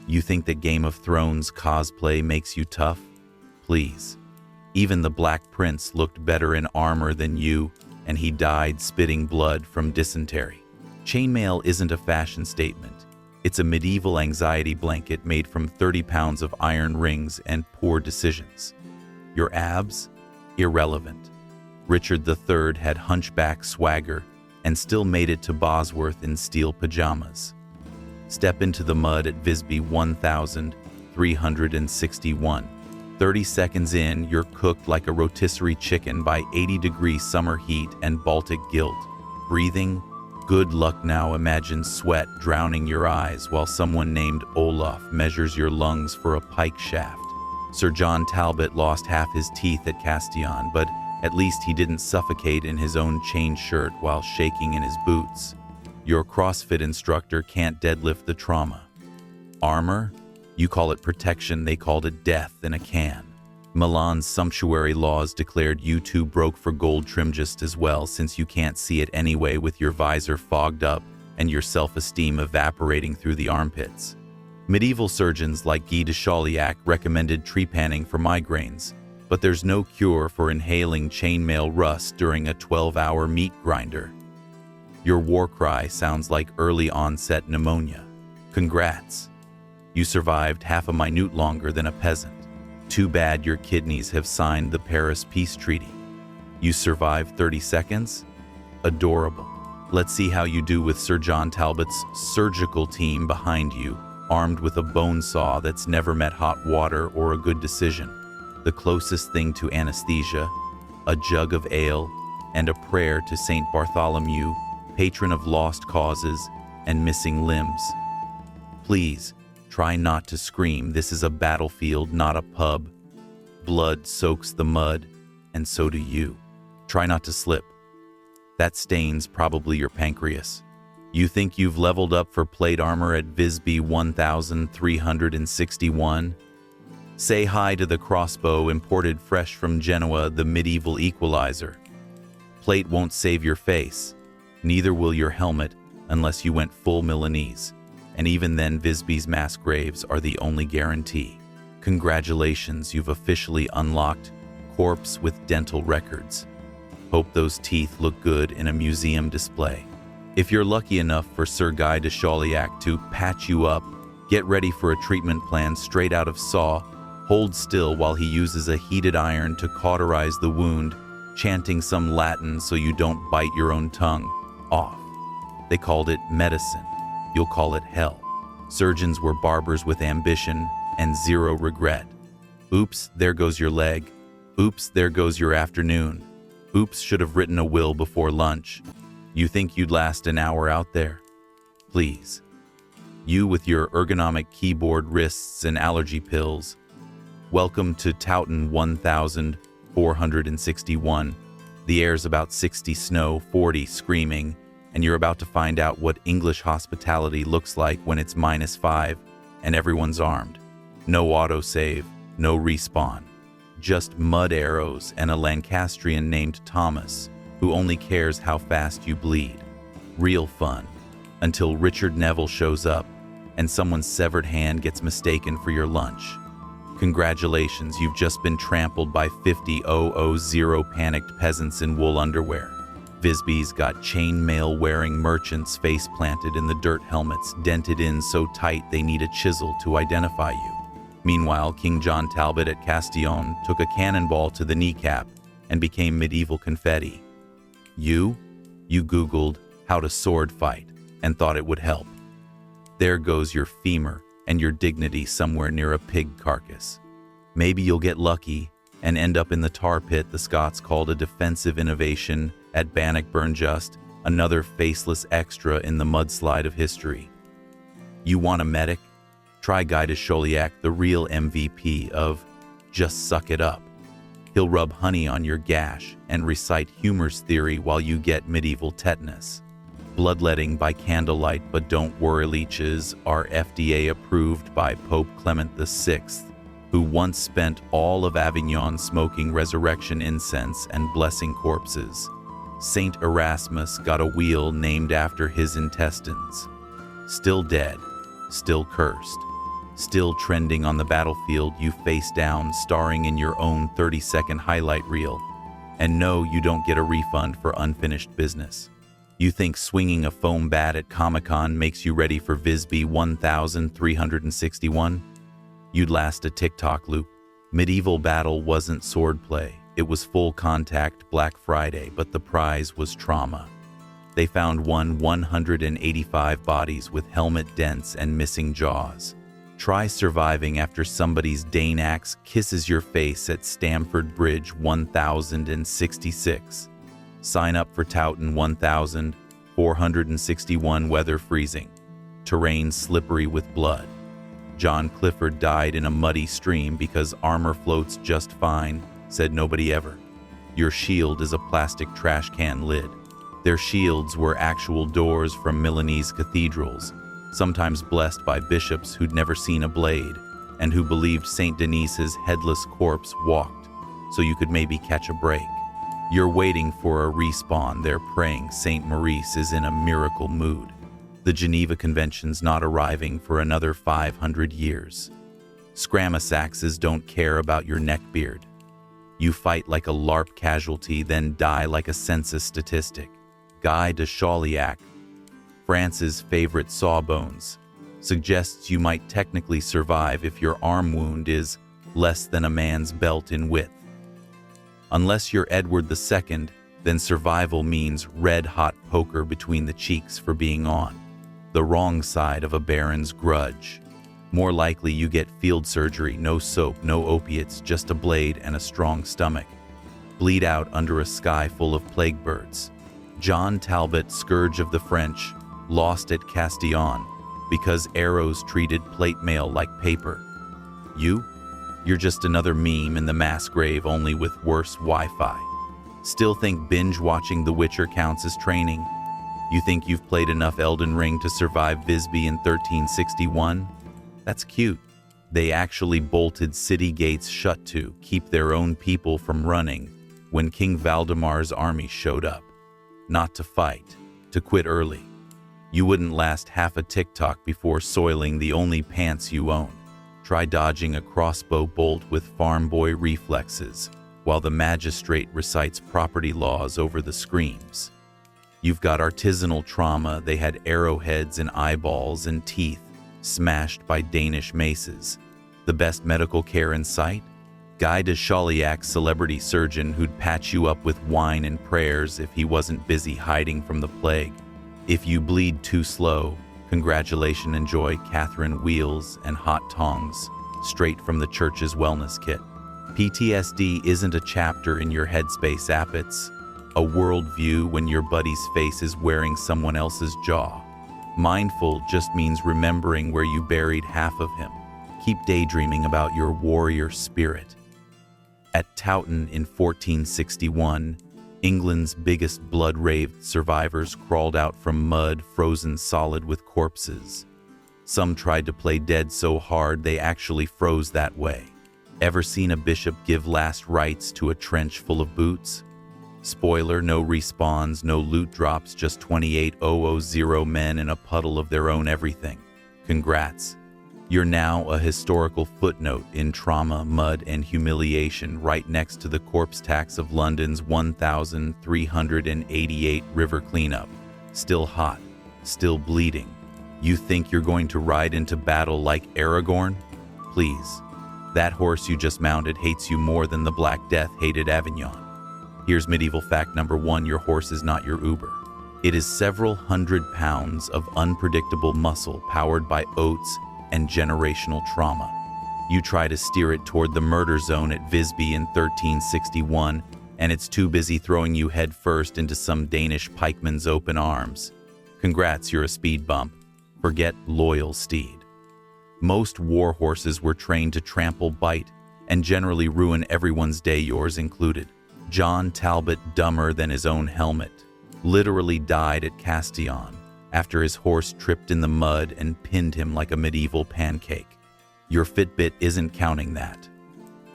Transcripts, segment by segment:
You think that Game of Thrones cosplay makes you tough? Please. Even the Black Prince looked better in armor than you, and he died spitting blood from dysentery. Chainmail isn't a fashion statement. It's a medieval anxiety blanket made from 30 pounds of iron rings and poor decisions. Your abs? Irrelevant. Richard III had hunchback swagger and still made it to Bosworth in steel pajamas. Step into the mud at Visby 1361. 30 seconds in, you're cooked like a rotisserie chicken by 80-degree summer heat and Baltic guilt. Breathing? Good luck now. Imagine sweat drowning your eyes while someone named Olaf measures your lungs for a pike shaft. Sir John Talbot lost half his teeth at Castillon, but at least he didn't suffocate in his own chain shirt while shaking in his boots. Your CrossFit instructor can't deadlift the trauma. Armor? You call it protection, they called it death in a can. Milan's sumptuary laws declared you two broke for gold trim just as well, since you can't see it anyway with your visor fogged up and your self-esteem evaporating through the armpits. Medieval surgeons like Guy de Chauliac recommended trepanning for migraines, but there's no cure for inhaling chainmail rust during a 12-hour meat grinder. Your war cry sounds like early-onset pneumonia. Congrats. You survived half a minute longer than a peasant. Too bad your kidneys have signed the Paris Peace Treaty. You survived 30 seconds? Adorable. Let's see how you do with Sir John Talbot's surgical team behind you, armed with a bone saw that's never met hot water or a good decision. The closest thing to anesthesia, a jug of ale, and a prayer to Saint Bartholomew, patron of lost causes and missing limbs. Please, try not to scream. This is a battlefield, not a pub. Blood soaks the mud, and so do you. Try not to slip. That stain's probably your pancreas. You think you've leveled up for plate armor at Visby 1361? Say hi to the crossbow imported fresh from Genoa, the medieval equalizer. Plate won't save your face. Neither will your helmet unless you went full Milanese. And even then, Visby's mass graves are the only guarantee. Congratulations, you've officially unlocked Corpse with Dental Records. Hope those teeth look good in a museum display. If you're lucky enough for Sir Guy de Chauliac to patch you up, get ready for a treatment plan straight out of Saw. Hold still while he uses a heated iron to cauterize the wound, chanting some Latin so you don't bite your own tongue off. They called it medicine. You'll call it hell. Surgeons were barbers with ambition and zero regret. Oops, there goes your leg. Oops, there goes your afternoon. Oops, should have written a will before lunch. You think you'd last an hour out there? Please. You with your ergonomic keyboard wrists and allergy pills. Welcome to Towton 1461. The air's about 60 snow, 40 screaming, and you're about to find out what English hospitality looks like when it's -5 and everyone's armed. No autosave, no respawn. Just mud arrows and a Lancastrian named Thomas, who only cares how fast you bleed. Real fun. Until Richard Neville shows up and someone's severed hand gets mistaken for your lunch. Congratulations, you've just been trampled by 50,000 panicked peasants in wool underwear. Visby's got chainmail-wearing merchants face planted in the dirt helmets, dented in so tight they need a chisel to identify you. Meanwhile, King John Talbot at Castillon took a cannonball to the kneecap and became medieval confetti. You Googled how to sword fight and thought it would help. There goes your femur and your dignity somewhere near a pig carcass. Maybe you'll get lucky and end up in the tar pit the Scots called a defensive innovation at Bannockburn, just another faceless extra in the mudslide of history. You want a medic? Try Guy de Chauliac, the real MVP of Just Suck It Up. He'll rub honey on your gash and recite Humer's theory while you get medieval tetanus. Bloodletting by candlelight, but don't worry, leeches are FDA approved by Pope Clement VI, who once spent all of Avignon smoking resurrection incense and blessing corpses. Saint Erasmus got a wheel named after his intestines. Still dead, still cursed. Still trending on the battlefield, you face down, starring in your own 30-second highlight reel. And no, you don't get a refund for unfinished business. You think swinging a foam bat at Comic-Con makes you ready for Visby 1361? You'd last a TikTok loop. Medieval battle wasn't swordplay. It was full contact Black Friday, but the prize was trauma. They found 185 bodies with helmet dents and missing jaws. Try surviving after somebody's Dane axe kisses your face at Stamford Bridge 1066. Sign up for Towton 1461 weather freezing. Terrain slippery with blood. John Clifford died in a muddy stream because armor floats just fine, said nobody ever. Your shield is a plastic trash can lid. Their shields were actual doors from Milanese cathedrals, sometimes blessed by bishops who'd never seen a blade and who believed St. Denise's headless corpse walked, so you could maybe catch a break. You're waiting for a respawn. They're praying St. Maurice is in a miracle mood. The Geneva Convention's not arriving for another 500 years. Scramasaxes don't care about your neckbeard. You fight like a LARP casualty, then die like a census statistic. Guy de Chauliac, France's favorite sawbones, suggests you might technically survive if your arm wound is less than a man's belt in width. Unless you're Edward II, then survival means red-hot poker between the cheeks for being on the wrong side of a baron's grudge. More likely you get field surgery, no soap, no opiates, just a blade and a strong stomach. Bleed out under a sky full of plague birds. John Talbot, scourge of the French, lost at Castillon because arrows treated plate mail like paper. You're just another meme in the mass grave, only with worse Wi-Fi. Still think binge-watching The Witcher counts as training? You think you've played enough Elden Ring to survive Visby in 1361? That's cute. They actually bolted city gates shut to keep their own people from running when King Valdemar's army showed up. Not to fight, to quit early. You wouldn't last half a TikTok before soiling the only pants you own. Try dodging a crossbow bolt with farm boy reflexes while the magistrate recites property laws over the screams. You've got artisanal trauma. They had arrowheads and eyeballs and teeth smashed by Danish maces. The best medical care in sight? Guy de Chauliac, celebrity surgeon who'd patch you up with wine and prayers if he wasn't busy hiding from the plague. If you bleed too slow, congratulations, enjoy Catherine wheels and hot tongs, straight from the church's wellness kit. PTSD isn't a chapter in your Headspace app, it's a worldview when your buddy's face is wearing someone else's jaw. Mindful just means remembering where you buried half of him. Keep daydreaming about your warrior spirit. At Towton in 1461, England's biggest blood-raved survivors crawled out from mud frozen solid with corpses. Some tried to play dead so hard they actually froze that way. Ever seen a bishop give last rites to a trench full of boots? Spoiler, no respawns, no loot drops, just 28,000 men in a puddle of their own everything. Congrats. You're now a historical footnote in trauma, mud, and humiliation right next to the corpse tax of London's 1,388 river cleanup. Still hot, still bleeding. You think you're going to ride into battle like Aragorn? Please. That horse you just mounted hates you more than the Black Death hated Avignon. Here's medieval fact number 1, your horse is not your Uber. It is several hundred pounds of unpredictable muscle powered by oats and generational trauma. You try to steer it toward the murder zone at Visby in 1361, and it's too busy throwing you headfirst into some Danish pikeman's open arms. Congrats, you're a speed bump. Forget loyal steed. Most war horses were trained to trample, bite, and generally ruin everyone's day, yours included. John Talbot, dumber than his own helmet, literally died at Castillon after his horse tripped in the mud and pinned him like a medieval pancake. Your Fitbit isn't counting that.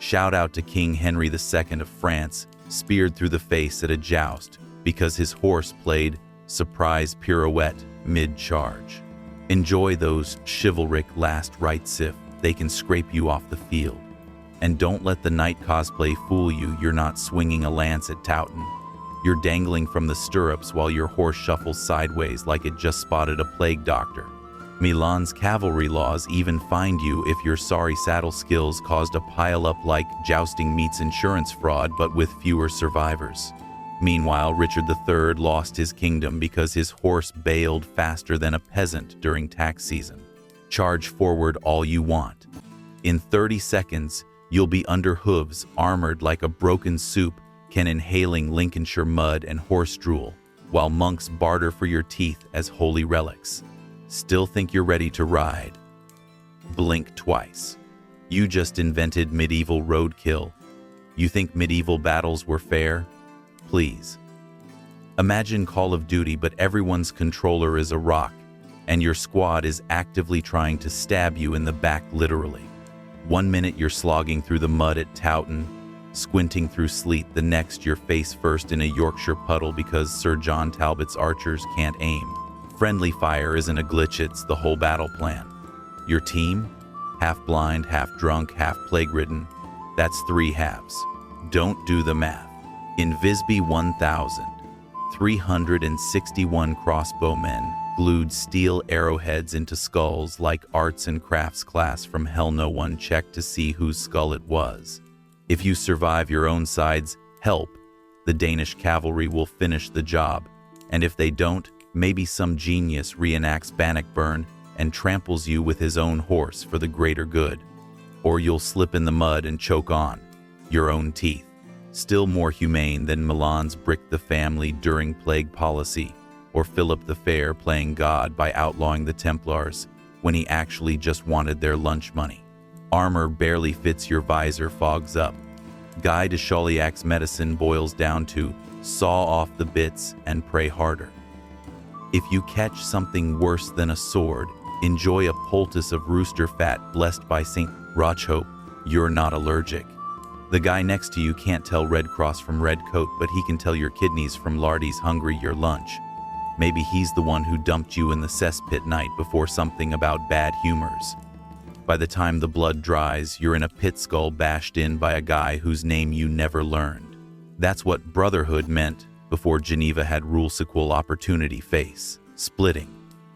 Shout out to King Henry II of France, speared through the face at a joust because his horse played surprise pirouette mid-charge. Enjoy those chivalric last rites if they can scrape you off the field. And don't let the knight cosplay fool you. You're not swinging a lance at Towton. You're dangling from the stirrups while your horse shuffles sideways like it just spotted a plague doctor. Milan's cavalry laws even find you if your sorry saddle skills caused a pile-up like jousting meets insurance fraud, but with fewer survivors. Meanwhile, Richard III lost his kingdom because his horse bailed faster than a peasant during tax season. Charge forward all you want. In 30 seconds, you'll be under hooves, armored like a broken soup can, inhaling Lincolnshire mud and horse drool, while monks barter for your teeth as holy relics. Still think you're ready to ride? Blink twice. You just invented medieval roadkill. You think medieval battles were fair? Please. Imagine Call of Duty, but everyone's controller is a rock, and your squad is actively trying to stab you in the back literally. 1 minute you're slogging through the mud at Towton, squinting through sleet. The next you're face first in a Yorkshire puddle because Sir John Talbot's archers can't aim. Friendly fire isn't a glitch, it's the whole battle plan. Your team? Half blind, half drunk, half plague-ridden. That's 3 halves. Don't do the math. In Visby 1,361 crossbowmen glued steel arrowheads into skulls like arts and crafts class from hell. No one checked to see whose skull it was. If you survive your own side's help, the Danish cavalry will finish the job. And if they don't, maybe some genius reenacts Bannockburn and tramples you with his own horse for the greater good. Or you'll slip in the mud and choke on your own teeth. Still more humane than Milan's brick the family during plague policy, or Philip the Fair playing God by outlawing the Templars when he actually just wanted their lunch money. Armor barely fits your visor, fogs up. Guy de Chauliac's medicine boils down to saw off the bits and pray harder. If you catch something worse than a sword, enjoy a poultice of rooster fat blessed by St. Rochhope. You're not allergic. The guy next to you can't tell Red Cross from Red Coat, but he can tell your kidneys from Lardy's Hungry Your Lunch. Maybe he's the one who dumped you in the cesspit night before. Something about bad humors. By the time the blood dries, you're in a pit skull bashed in by a guy whose name you never learned. That's what brotherhood meant before Geneva had rule sequel opportunity face splitting.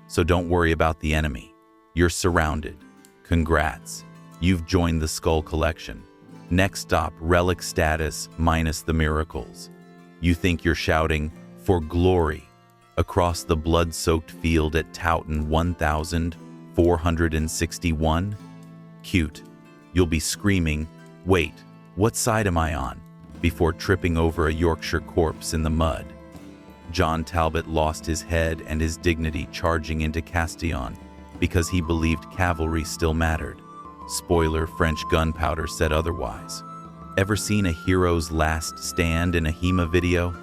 So don't worry about the enemy. You're surrounded. Congrats. You've joined the Skull Collection. Next stop, relic status minus the miracles. You think you're shouting for glory across the blood-soaked field at Towton 1461? Cute. You'll be screaming, wait, what side am I on? Before tripping over a Yorkshire corpse in the mud. John Talbot lost his head and his dignity charging into Castillon because he believed cavalry still mattered. Spoiler, French gunpowder said otherwise. Ever seen a hero's last stand in a HEMA video?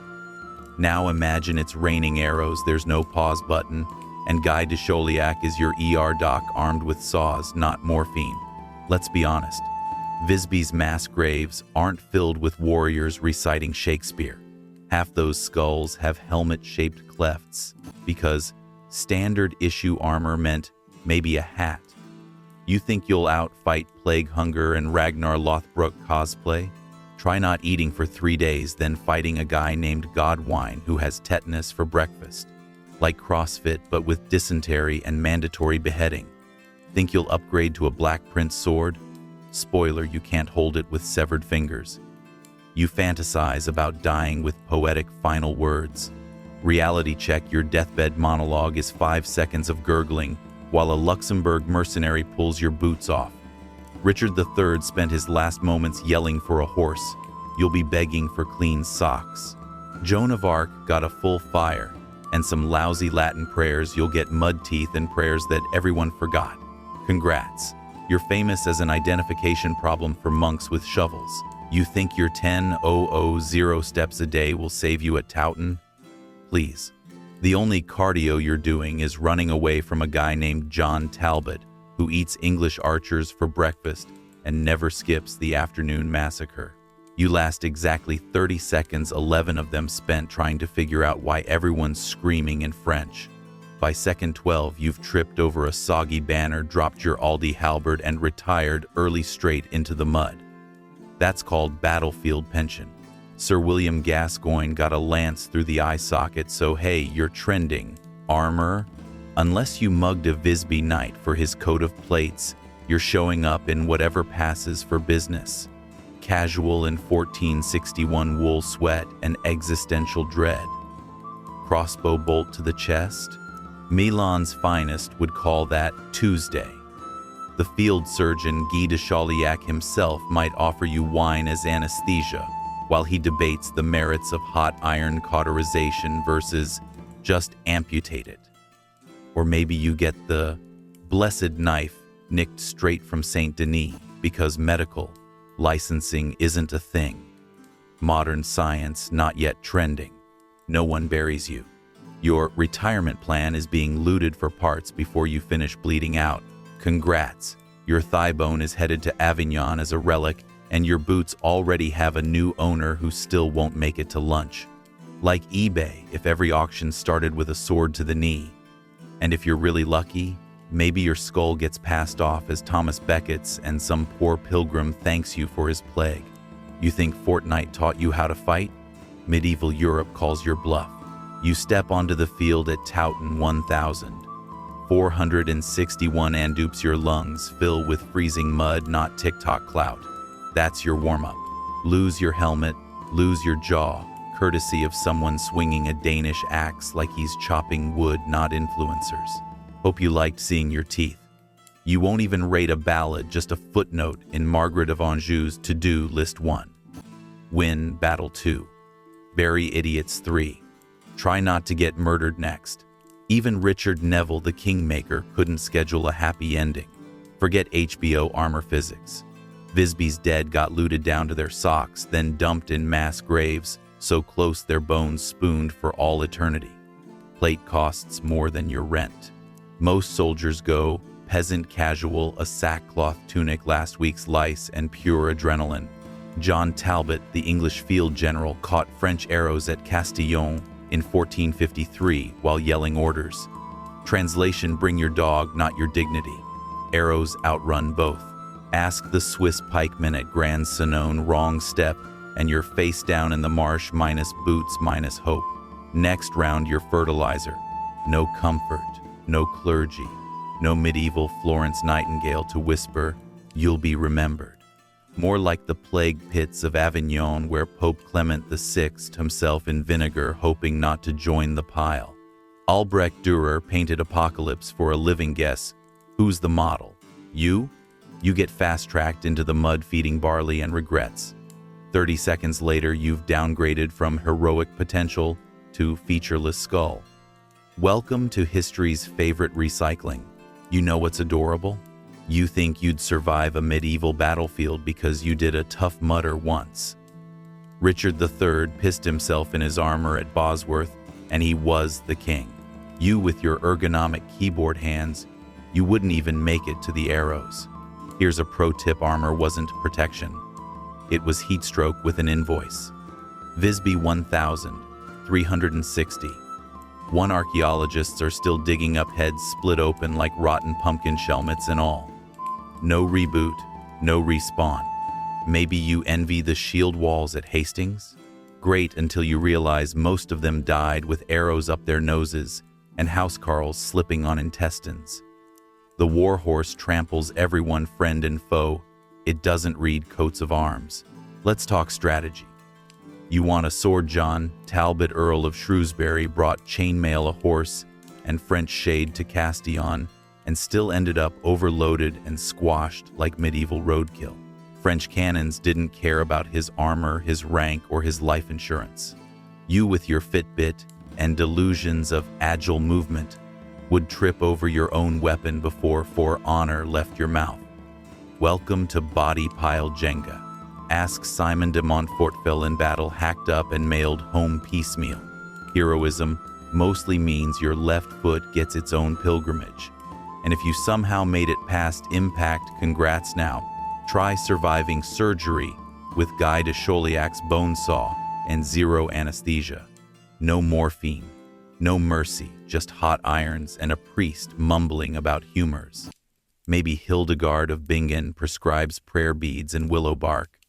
Now imagine it's raining arrows, there's no pause button, and Guy de Chauliac is your ER doc armed with saws, not morphine. Let's be honest. Visby's mass graves aren't filled with warriors reciting Shakespeare. Half those skulls have helmet-shaped clefts because standard issue armor meant maybe a hat. You think you'll outfight Plague Hunger and Ragnar Lothbrok cosplay? Try not eating for 3 days, then fighting a guy named Godwine who has tetanus for breakfast. Like CrossFit, but with dysentery and mandatory beheading. Think you'll upgrade to a Black Prince sword? Spoiler, you can't hold it with severed fingers. You fantasize about dying with poetic final words. Reality check, your deathbed monologue is 5 seconds of gurgling while a Luxembourg mercenary pulls your boots off. Richard III spent his last moments yelling for a horse. You'll be begging for clean socks. Joan of Arc got a full fire and some lousy Latin prayers. You'll get mud teeth and prayers that everyone forgot. Congrats. You're famous as an identification problem for monks with shovels. You think your 10,000 steps a day will save you at Towton? Please. The only cardio you're doing is running away from a guy named John Talbot who eats English archers for breakfast and never skips the afternoon massacre. You last exactly 30 seconds, 11 of them spent trying to figure out why everyone's screaming in French. By second 12, you've tripped over a soggy banner, dropped your Aldi halberd, and retired early straight into the mud. That's called battlefield pension. Sir William Gascoigne got a lance through the eye socket, so hey, you're trending. Armor? Unless you mugged a Visby knight for his coat of plates, you're showing up in whatever passes for business. Casual in 1461 wool sweat and existential dread. Crossbow bolt to the chest? Milan's finest would call that Tuesday. The field surgeon Guy de Chauliac himself might offer you wine as anesthesia, while he debates the merits of hot iron cauterization versus just amputate it. Or maybe you get the blessed knife nicked straight from Saint Denis because medical licensing isn't a thing. Modern science not yet trending. No one buries you. Your retirement plan is being looted for parts before you finish bleeding out. Congrats, your thigh bone is headed to Avignon as a relic, and your boots already have a new owner who still won't make it to lunch. Like eBay, if every auction started with a sword to the knee. And if you're really lucky, maybe your skull gets passed off as Thomas Beckett's and some poor pilgrim thanks you for his plague. You think Fortnite taught you how to fight? Medieval Europe calls your bluff. You step onto the field at Towton 1000. 461 and dupes your lungs fill with freezing mud, not TikTok clout. That's your warm-up. Lose your helmet, lose your jaw, courtesy of someone swinging a Danish axe like he's chopping wood, not influencers. Hope you liked seeing your teeth. You won't even rate a ballad, just a footnote in Margaret of Anjou's to-do list 1. Win battle 2. Bury idiots 3. Try not to get murdered next. Even Richard Neville, the Kingmaker, couldn't schedule a happy ending. Forget HBO armor physics. Visby's dead got looted down to their socks, then dumped in mass graves, so close their bones spooned for all eternity. Plate costs more than your rent. Most soldiers go peasant casual, a sackcloth tunic, last week's lice, and pure adrenaline. John Talbot, the English field general, caught French arrows at Castillon in 1453 while yelling orders. Translation: bring your dog, not your dignity. Arrows outrun both. Ask the Swiss pikemen at Grand Senoun, wrong step, and you're face down in the marsh, minus boots, minus hope. Next round, your fertilizer. No comfort, no clergy, no medieval Florence Nightingale to whisper, you'll be remembered. More like the plague pits of Avignon, where Pope Clement VI himself in vinegar, hoping not to join the pile. Albrecht Dürer painted Apocalypse for a living guess. Who's the model? You? You get fast-tracked into the mud feeding barley and regrets. 30 seconds later, you've downgraded from heroic potential to featureless skull. Welcome to history's favorite recycling. You know what's adorable? You think you'd survive a medieval battlefield because you did a Tough Mudder once. Richard III pissed himself in his armor at Bosworth, and he was the king. You with your ergonomic keyboard hands, you wouldn't even make it to the arrows. Here's a pro tip: armor wasn't protection. It was heat stroke with an invoice. Visby 1360. One archaeologists are still digging up heads split open like rotten pumpkin shellmets and all. No reboot, no respawn. Maybe you envy the shield walls at Hastings? Great, until you realize most of them died with arrows up their noses and housecarls slipping on intestines. The warhorse tramples everyone, friend and foe. It doesn't read coats of arms. Let's talk strategy. You want a sword? John Talbot, Earl of Shrewsbury, brought chainmail, a horse, and French shade to Castillon, and still ended up overloaded and squashed like medieval roadkill. French cannons didn't care about his armor, his rank, or his life insurance. You with your Fitbit and delusions of agile movement would trip over your own weapon before For Honor left your mouth. Welcome to body pile Jenga. Ask Simon de Montfortfil in battle, hacked up and mailed home piecemeal. Heroism mostly means your left foot gets its own pilgrimage. And if you somehow made it past impact, congrats. Now, try surviving surgery with Guy de Chauliac's bone saw and zero anesthesia. No morphine. No mercy, just hot irons and a priest mumbling about humors. Maybe Hildegard of Bingen prescribes prayer beads and willow bark.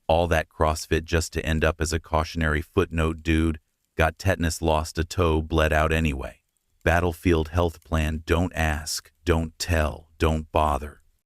All that CrossFit just to end up as a cautionary footnote dude, got tetanus, lost a toe, bled out anyway. Battlefield health plan, don't ask, don't tell, don't bother.